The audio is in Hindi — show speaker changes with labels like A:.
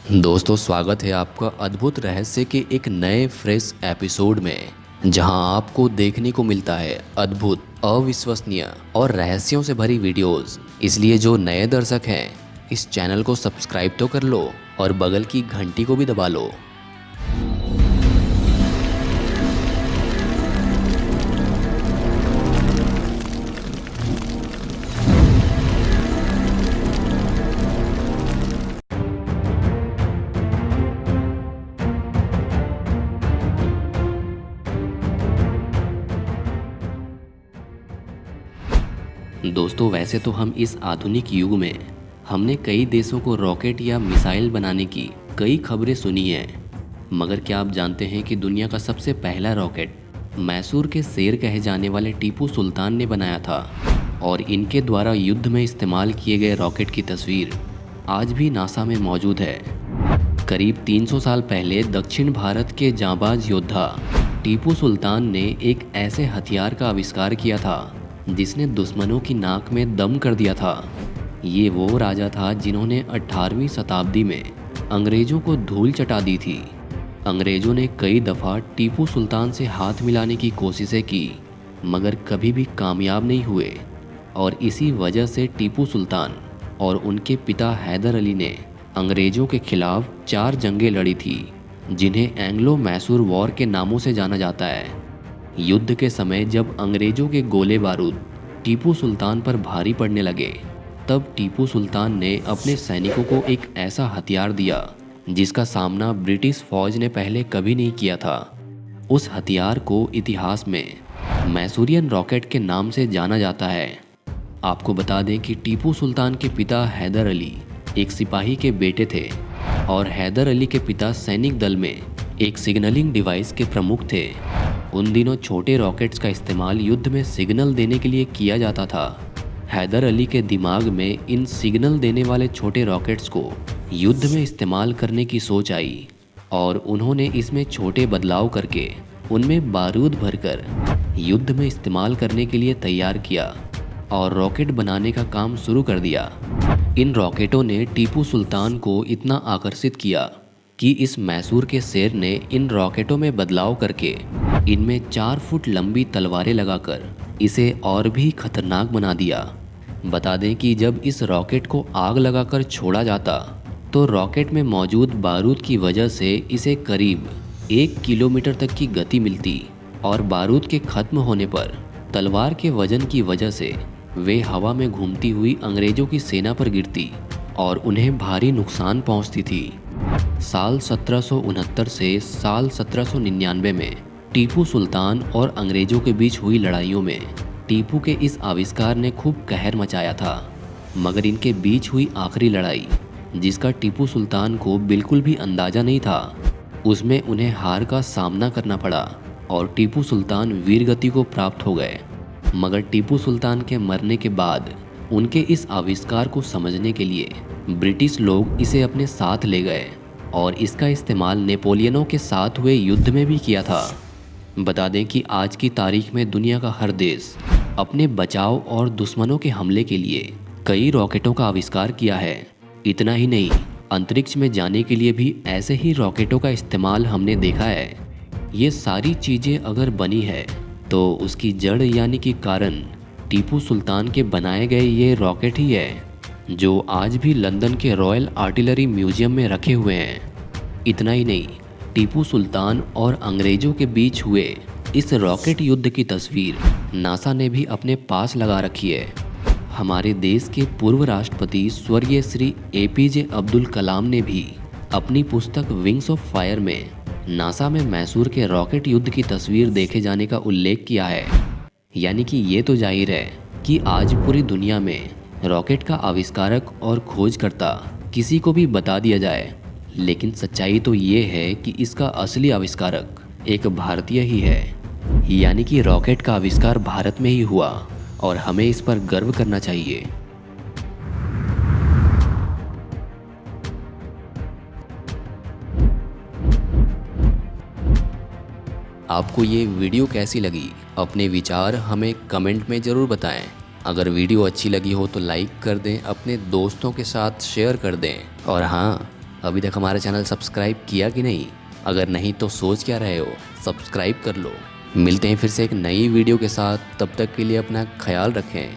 A: दोस्तों, स्वागत है आपका अद्भुत रहस्य के एक नए फ्रेश एपिसोड में, जहां आपको देखने को मिलता है अद्भुत, अविश्वसनीय और रहस्यों से भरी वीडियोस। इसलिए जो नए दर्शक हैं, इस चैनल को सब्सक्राइब तो कर लो और बगल की घंटी को भी दबा लो। दोस्तों, वैसे तो हम इस आधुनिक युग में हमने कई देशों को रॉकेट या मिसाइल बनाने की कई खबरें सुनी हैं, मगर क्या आप जानते हैं कि दुनिया का सबसे पहला रॉकेट मैसूर के शेर कहे जाने वाले टीपू सुल्तान ने बनाया था। और इनके द्वारा युद्ध में इस्तेमाल किए गए रॉकेट की तस्वीर आज भी नासा में मौजूद है। करीब 300 साल पहले दक्षिण भारत के जांबाज योद्धा टीपू सुल्तान ने एक ऐसे हथियार का आविष्कार किया था जिसने दुश्मनों की नाक में दम कर दिया था। ये वो राजा था जिन्होंने 18वीं शताब्दी में अंग्रेजों को धूल चटा दी थी। अंग्रेजों ने कई दफ़ा टीपू सुल्तान से हाथ मिलाने की कोशिशें की, मगर कभी भी कामयाब नहीं हुए। और इसी वजह से टीपू सुल्तान और उनके पिता हैदर अली ने अंग्रेजों के खिलाफ 4 जंगें लड़ी थी, जिन्हें एंग्लो मैसूर वॉर के नामों से जाना जाता है। युद्ध के समय जब अंग्रेजों के गोले बारूद टीपू सुल्तान पर भारी पड़ने लगे, तब टीपू सुल्तान ने अपने सैनिकों को एक ऐसा हथियार दिया जिसका सामना ब्रिटिश फौज ने पहले कभी नहीं किया था। उस हथियार को इतिहास में मैसूरियन रॉकेट के नाम से जाना जाता है। आपको बता दें कि टीपू सुल्तान के पिता हैदर अली एक सिपाही के बेटे थे और हैदर अली के पिता सैनिक दल में एक सिग्नलिंग डिवाइस के प्रमुख थे। उन दिनों छोटे रॉकेट्स का इस्तेमाल युद्ध में सिग्नल देने के लिए किया जाता था। हैदर अली के दिमाग में इन सिग्नल देने वाले छोटे रॉकेट्स को युद्ध में इस्तेमाल करने की सोच आई और उन्होंने इसमें छोटे बदलाव करके उनमें बारूद भरकर युद्ध में इस्तेमाल करने के लिए तैयार किया और रॉकेट बनाने का काम शुरू कर दिया। इन रॉकेटों ने टीपू सुल्तान को इतना आकर्षित किया कि इस मैसूर के शेर ने इन रॉकेटों में बदलाव करके इनमें 4 फुट लंबी तलवारें लगाकर इसे और भी खतरनाक बना दिया। बता दें कि जब इस रॉकेट को आग लगाकर छोड़ा जाता तो रॉकेट में मौजूद बारूद की वजह से इसे करीब 1 किलोमीटर तक की गति मिलती और बारूद के खत्म होने पर तलवार के वजन की वजह से वे हवा में घूमती हुई अंग्रेजों की सेना पर गिरती और उन्हें भारी नुकसान पहुंचती थी। साल 1769 से साल 1799 में टीपू सुल्तान और अंग्रेजों के बीच हुई लड़ाइयों में टीपू के इस आविष्कार ने खूब कहर मचाया था। मगर इनके बीच हुई आखिरी लड़ाई, जिसका टीपू सुल्तान को बिल्कुल भी अंदाजा नहीं था, उसमें उन्हें हार का सामना करना पड़ा और टीपू सुल्तान वीरगति को प्राप्त हो गए। मगर टीपू सुल्तान के मरने के बाद उनके इस आविष्कार को समझने के लिए ब्रिटिश लोग इसे अपने साथ ले गए और इसका इस्तेमाल नेपोलियनों के साथ हुए युद्ध में भी किया था। बता दें कि आज की तारीख में दुनिया का हर देश अपने बचाव और दुश्मनों के हमले के लिए कई रॉकेटों का आविष्कार किया है। इतना ही नहीं, अंतरिक्ष में जाने के लिए भी ऐसे ही रॉकेटों का इस्तेमाल हमने देखा है। ये सारी चीज़ें अगर बनी है तो उसकी जड़ यानी कि कारण टीपू सुल्तान के बनाए गए ये रॉकेट ही है, जो आज भी लंदन के रॉयल आर्टिलरी म्यूजियम में रखे हुए हैं। इतना ही नहीं, टीपू सुल्तान और अंग्रेजों के बीच हुए इस रॉकेट युद्ध की तस्वीर नासा ने भी अपने पास लगा रखी है। हमारे देश के पूर्व राष्ट्रपति स्वर्गीय श्री APJ अब्दुल कलाम ने भी अपनी पुस्तक विंग्स ऑफ फायर में नासा में मैसूर के रॉकेट युद्ध की तस्वीर देखे जाने का उल्लेख किया है। यानी कि ये तो जाहिर है कि आज पूरी दुनिया में रॉकेट का आविष्कारक और खोजकर्ता किसी को भी बता दिया जाए, लेकिन सच्चाई तो ये है कि इसका असली आविष्कारक एक भारतीय ही है। यानी कि रॉकेट का आविष्कार भारत में ही हुआ और हमें इस पर गर्व करना चाहिए। आपको ये वीडियो कैसी लगी? अपने विचार हमें कमेंट में ज़रूर बताएं। अगर वीडियो अच्छी लगी हो तो लाइक कर दें, अपने दोस्तों के साथ शेयर कर दें और हाँ, अभी तक हमारा चैनल सब्सक्राइब किया कि नहीं? अगर नहीं तो सोच क्या रहे हो, सब्सक्राइब कर लो। मिलते हैं फिर से एक नई वीडियो के साथ, तब तक के लिए अपना ख्याल रखें।